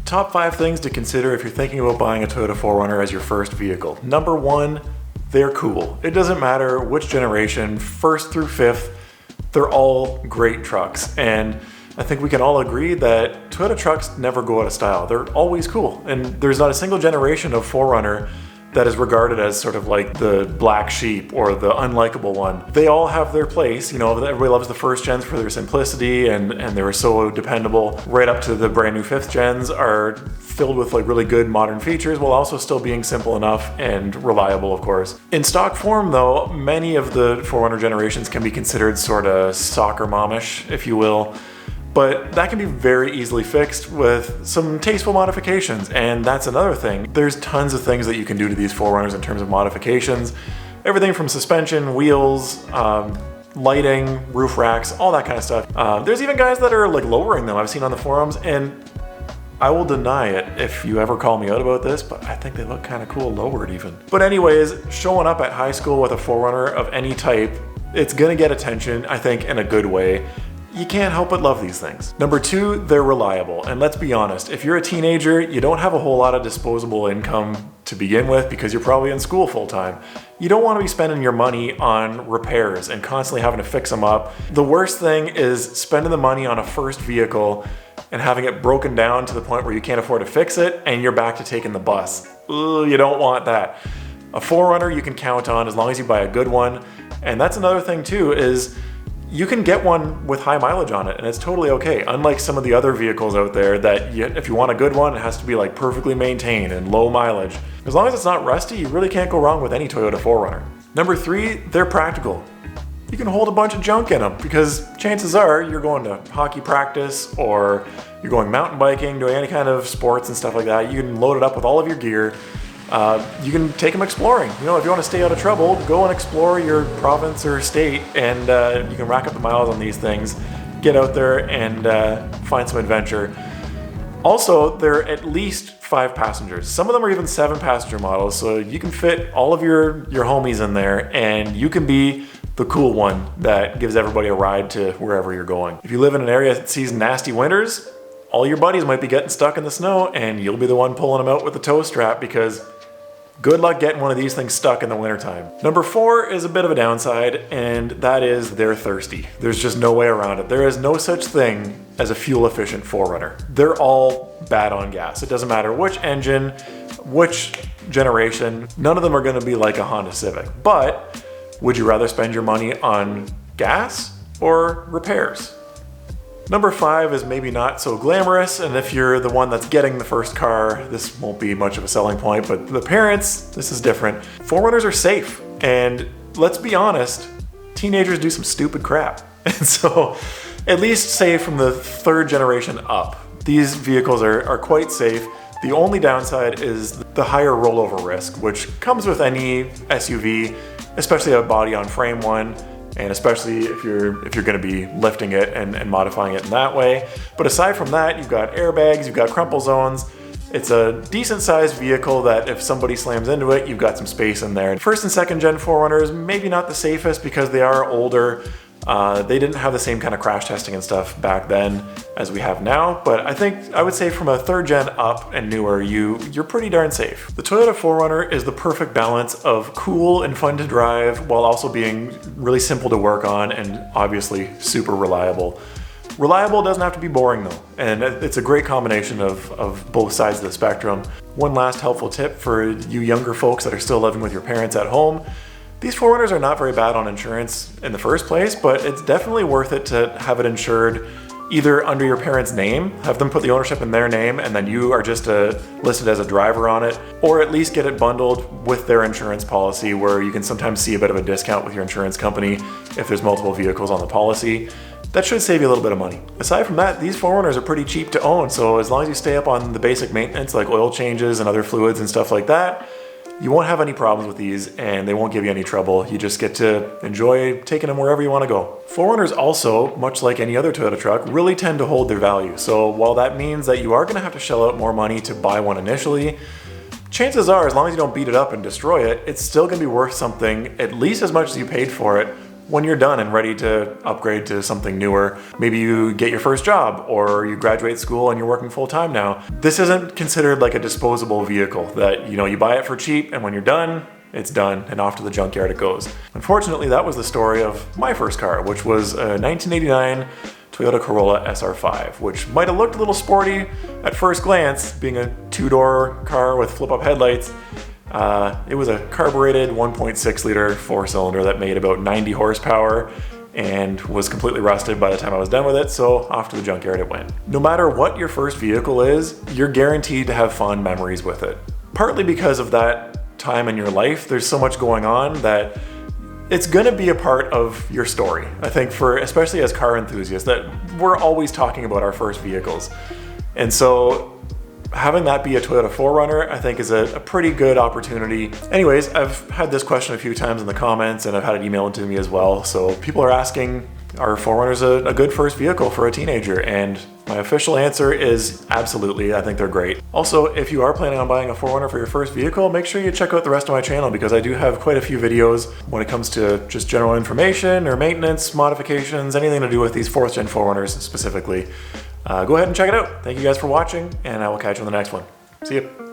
Top 5 things to consider if you're thinking about buying a Toyota 4Runner as your first vehicle. Number 1, they're cool. It doesn't matter which generation, first through fifth, they're all great trucks. And I think we can all agree that Toyota trucks never go out of style. They're always cool. And there's not a single generation of 4Runner that is regarded as sort of like the black sheep or the unlikable one. They all have their place. You know, everybody loves the first gens for their simplicity and they were so dependable. Right up to the brand new fifth gens are filled with like really good modern features while also still being simple enough and reliable, of course. In stock form though, many of the 4Runner generations can be considered sort of soccer momish, if you will. But that can be very easily fixed with some tasteful modifications, and that's another thing. There's tons of things that you can do to these 4Runners in terms of modifications. Everything from suspension, wheels, lighting, roof racks, all that kind of stuff. There's even guys that are like lowering them I've seen on the forums, and I will deny it if you ever call me out about this, but I think they look kind of cool lowered even. But anyways, showing up at high school with a 4Runner of any type, it's gonna get attention, I think, in a good way. You can't help but love these things. Number 2, they're reliable. And let's be honest, if you're a teenager, you don't have a whole lot of disposable income to begin with because you're probably in school full time. You don't want to be spending your money on repairs and constantly having to fix them up. The worst thing is spending the money on a first vehicle and having it broken down to the point where you can't afford to fix it and you're back to taking the bus. Ugh, you don't want that. A 4Runner you can count on as long as you buy a good one. And that's another thing too, is you can get one with high mileage on it and it's totally okay. Unlike some of the other vehicles out there that if you want a good one, it has to be like perfectly maintained and low mileage. As long as it's not rusty, you really can't go wrong with any Toyota 4Runner. Number 3, they're practical. You can hold a bunch of junk in them because chances are you're going to hockey practice or you're going mountain biking, doing any kind of sports and stuff like that. You can load it up with all of your gear. You can take them exploring. You know, if you want to stay out of trouble, go and explore your province or state and you can rack up the miles on these things, get out there and find some adventure. Also, they're at least 5 passengers. Some of them are even 7 passenger models, so you can fit all of your homies in there and you can be the cool one that gives everybody a ride to wherever you're going. If you live in an area that sees nasty winters, all your buddies might be getting stuck in the snow and you'll be the one pulling them out with the tow strap because good luck getting one of these things stuck in the wintertime. Number 4 is a bit of a downside, and that is they're thirsty. There's just no way around it. There is no such thing as a fuel-efficient 4Runner. They're all bad on gas. It doesn't matter which engine, which generation, none of them are gonna be like a Honda Civic. But would you rather spend your money on gas or repairs? Number 5 is maybe not so glamorous, and if you're the one that's getting the first car, this won't be much of a selling point, but the parents, this is different. 4Runners are safe, and let's be honest, teenagers do some stupid crap. And so, at least say from the 3rd generation up, these vehicles are quite safe. The only downside is the higher rollover risk, which comes with any SUV, especially a body-on-frame one. And especially if you're going to be lifting it and modifying it in that way. But aside from that, you've got airbags, you've got crumple zones. It's a decent sized vehicle that if somebody slams into it, you've got some space in there. First and second gen 4Runners, maybe not the safest because they are older. They didn't have the same kind of crash testing and stuff back then as we have now, but I would say from a 3rd gen up and newer, you're pretty darn safe. The Toyota 4Runner is the perfect balance of cool and fun to drive while also being really simple to work on and obviously super reliable. Reliable doesn't have to be boring though, and it's a great combination of both sides of the spectrum. One last helpful tip for you younger folks that are still living with your parents at home. These 4Runners are not very bad on insurance in the first place, but it's definitely worth it to have it insured either under your parents' name, have them put the ownership in their name, and then you are just listed as a driver on it, or at least get it bundled with their insurance policy where you can sometimes see a bit of a discount with your insurance company if there's multiple vehicles on the policy. That should save you a little bit of money. Aside from that, these 4Runners are pretty cheap to own, so as long as you stay up on the basic maintenance like oil changes and other fluids and stuff like that, you won't have any problems with these and they won't give you any trouble. You just get to enjoy taking them wherever you want to go. 4Runners also, much like any other Toyota truck, really tend to hold their value. So while that means that you are going to have to shell out more money to buy one initially, chances are, as long as you don't beat it up and destroy it, it's still going to be worth something at least as much as you paid for it when you're done and ready to upgrade to something newer. Maybe you get your first job or you graduate school and you're working full time now. This isn't considered like a disposable vehicle that, you buy it for cheap and when you're done, it's done and off to the junkyard it goes. Unfortunately, that was the story of my first car, which was a 1989 Toyota Corolla SR5, which might have looked a little sporty at first glance, being a two-door car with flip-up headlights. It was a carbureted 1.6 liter four-cylinder that made about 90 horsepower and was completely rusted by the time I was done with it, so off to the junkyard it went. No matter what your first vehicle is, you're guaranteed to have fond memories with it. Partly because of that time in your life, there's so much going on that it's gonna be a part of your story. I think especially as car enthusiasts, that we're always talking about our first vehicles. And so having that be a Toyota 4Runner, I think is a pretty good opportunity. Anyways, I've had this question a few times in the comments and I've had it emailed to me as well. So people are asking, are 4Runners a good first vehicle for a teenager? And my official answer is absolutely. I think they're great. Also, if you are planning on buying a 4Runner for your first vehicle, make sure you check out the rest of my channel because I do have quite a few videos when it comes to just general information or maintenance, modifications, anything to do with these 4th gen 4Runners specifically. Go ahead and check it out. Thank you guys for watching and I will catch you on the next one. See ya.